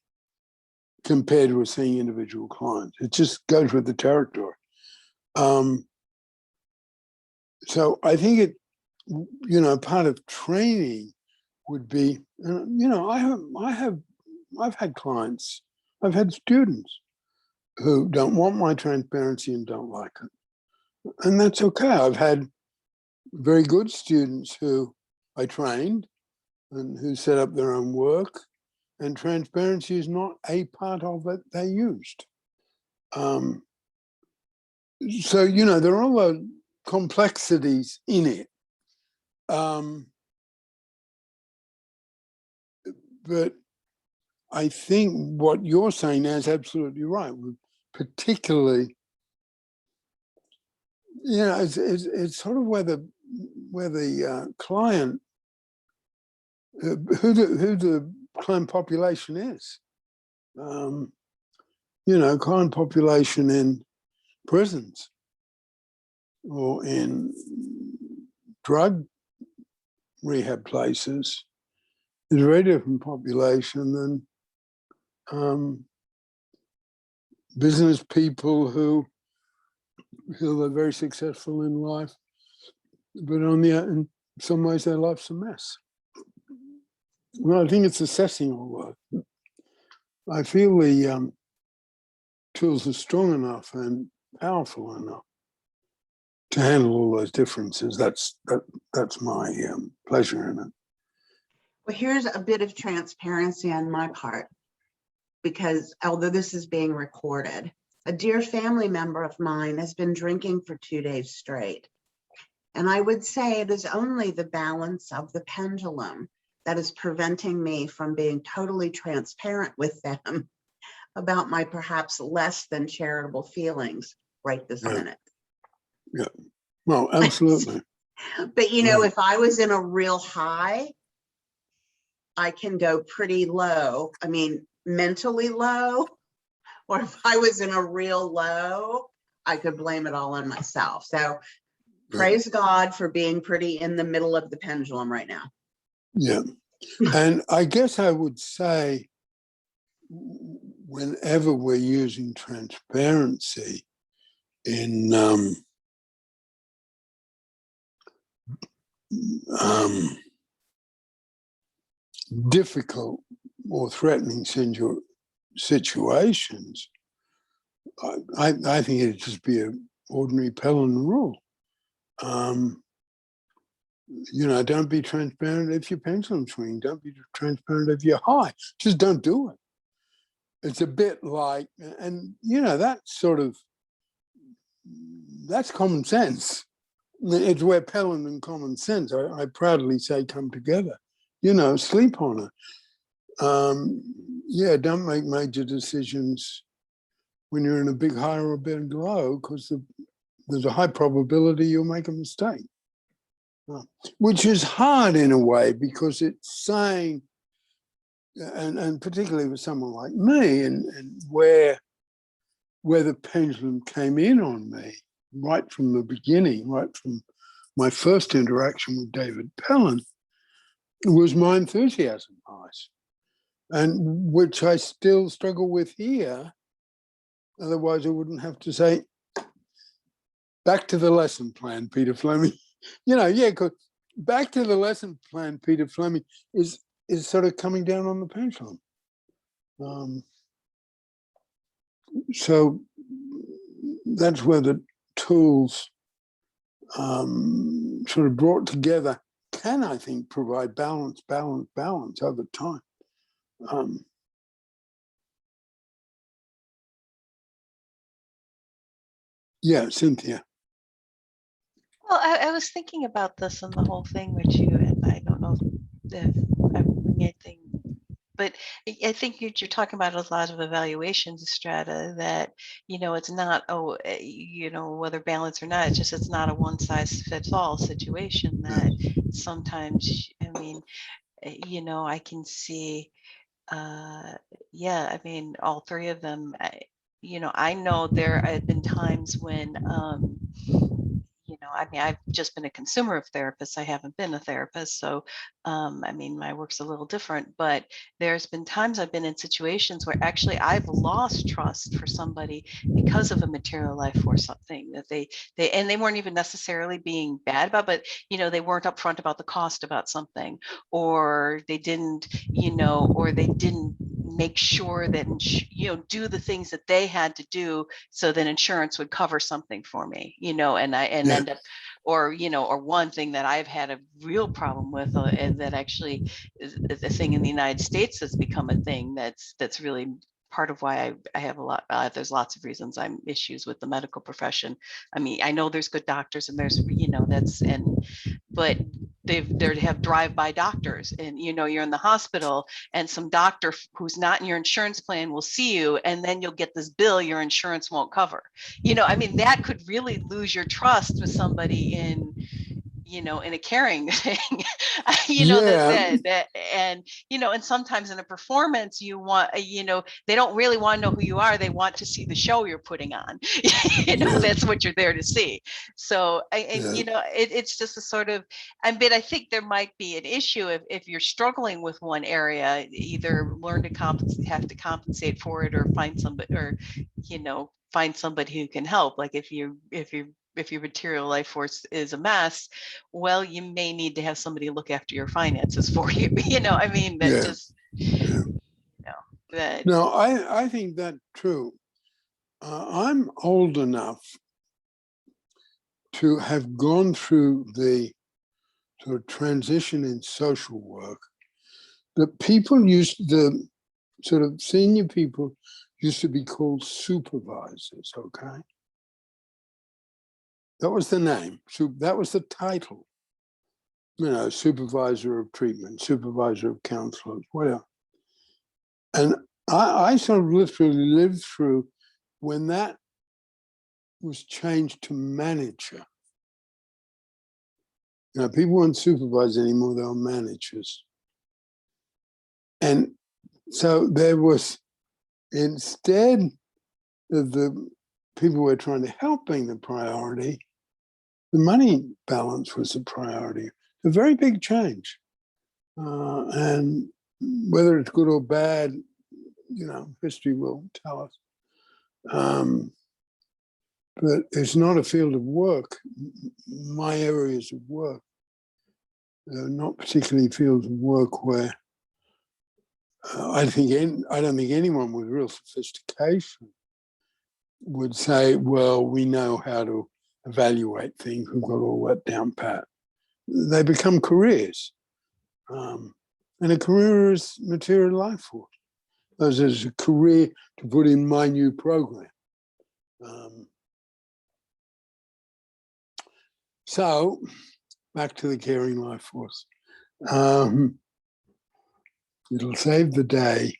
compared with seeing individual clients. It just goes with the territory. So I think it, you know, part of training would be, you know, I've had clients, I've had students who don't want my transparency and don't like it. And that's okay. I've had very good students who I trained and who set up their own work, and transparency is not a part of it they used. So, you know, there are all those complexities in it. But I think what you're saying now is absolutely right. Particularly, you know, it's sort of where the client, who the client population is. You know, client population in prisons or in drug rehab places is a very different population than business people who are very successful in life, but in some ways their life's a mess. Well, I think it's assessing all that. I feel the tools are strong enough and powerful enough to handle all those differences. That's my pleasure in it. Well, here's a bit of transparency on my part, because although this is being recorded, a dear family member of mine has been drinking for 2 days straight. And I would say it is only the balance of the pendulum that is preventing me from being totally transparent with them about my perhaps less than charitable feelings right this minute. Yeah, well, absolutely. But, you know, if I was in a real high, I can go pretty low. I mean, mentally low. Or if I was in a real low, I could blame it all on myself. So praise God for being pretty in the middle of the pendulum right now. Yeah. And I guess I would say, whenever we're using transparency in difficult or threatening situations, I think it'd just be an ordinary Pelham rule. You know, don't be transparent if you're pendulum swinging. Don't be transparent if you're high. Just don't do it. It's a bit like, and you know, that's common sense. It's where Pelham and common sense, I proudly say, come together. You know, sleep on it. Yeah, don't make major decisions when you're in a big high or a big low, because there's a high probability you'll make a mistake. Which is hard in a way, because it's saying, and particularly with someone like me, and where the pendulum came in on me right from the beginning, right from my first interaction with David Pelham, was my enthusiasm bias, and which I still struggle with here. Otherwise, I wouldn't have to say, back to the lesson plan, Peter Fleming. Yeah, because back to the lesson plan, Peter Fleming, is sort of coming down on the pendulum. So that's where the tools sort of brought together can, I think, provide balance over time. Yeah, Cynthia. Well, I was thinking about this and the whole thing with you, and I don't know if I'm doing anything, but I think you're talking about a lot of evaluation strata that, it's not, whether balance or not, it's not a one size fits all situation that sometimes, I can see, all three of them, I know there have been times when, I've just been a consumer of therapists. I haven't been a therapist. So, my work's a little different, but there's been times I've been in situations where actually I've lost trust for somebody because of a material life or something that they weren't even necessarily being bad about, but, they weren't upfront about the cost about something, or they didn't, or they didn't make sure that, do the things that they had to do so that insurance would cover something for me, end up, or one thing that I've had a real problem with, and that actually is a thing in the United States has become a thing that's really part of why I have a lot, there's lots of reasons I'm issues with the medical profession. I know there's good doctors and there's, but they have drive-by doctors, and you're in the hospital and some doctor who's not in your insurance plan will see you, and then you'll get this bill your insurance won't cover. That could really lose your trust with somebody in a caring thing. That and and sometimes in a performance you want, they don't really want to know who you are, they want to see the show you're putting on. That's what you're there to see. So it's just a sort of, but I think there might be an issue if you're struggling with one area, either learn to have to compensate for it, or find somebody, or find somebody who can help. Like if your material life force is a mess, well, you may need to have somebody look after your finances for you. No, I think that's true. I'm old enough to have gone through the sort of transition in social work that people used, the sort of senior people used to be called supervisors, okay? That was the name, that was the title. Supervisor of treatment, supervisor of counselors, whatever. And I sort of literally lived through when that was changed to manager. People weren't supervisors anymore, they were managers. And so there was, instead of the people who were trying to help being the priority, the money balance was the priority. A very big change. And whether it's good or bad, history will tell us. But it's not a field of work. My areas of work are not particularly fields of work where I don't think anyone with real sophistication would say, well, we know how to evaluate things, we've got all that down pat. They become careers. And a career is material life force. As is a career to put in my new program. So back to the caring life force. It'll save the day.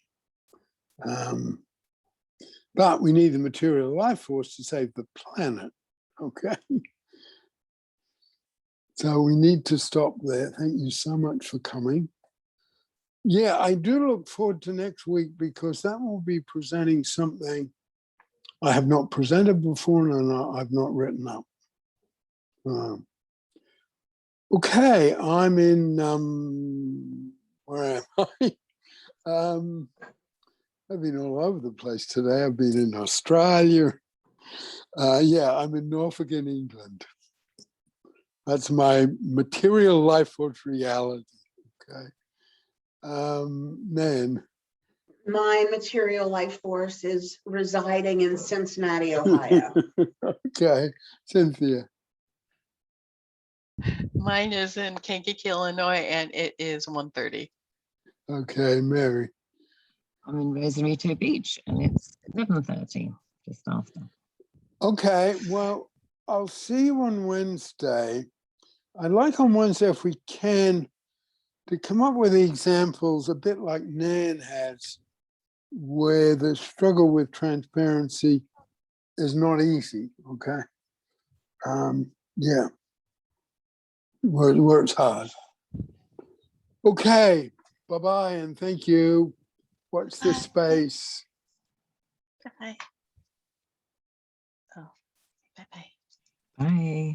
But we need the material life force to save the planet, okay? So we need to stop there. Thank you so much for coming. Yeah, I do look forward to next week because that will be presenting something I have not presented before and I've not written up. Okay, I'm in Where am I? I've been all over the place today. I've been in Australia. Yeah, I'm in Norfolk in England. That's my material life force reality. Okay. Nan. My material life force is residing in Cincinnati, Ohio. Okay. Cynthia. Mine is in Kankakee, Illinois, and it is 1:30. Okay, Mary. I'm in Rosarito Beach and it's 11:30, just after. Okay, well, I'll see you on Wednesday. I'd like on Wednesday, if we can, to come up with examples a bit like Nan has, where the struggle with transparency is not easy, okay? Yeah, where it works hard. Okay, bye-bye and thank you. Watch this space. Bye-bye. Oh, bye-bye. Bye.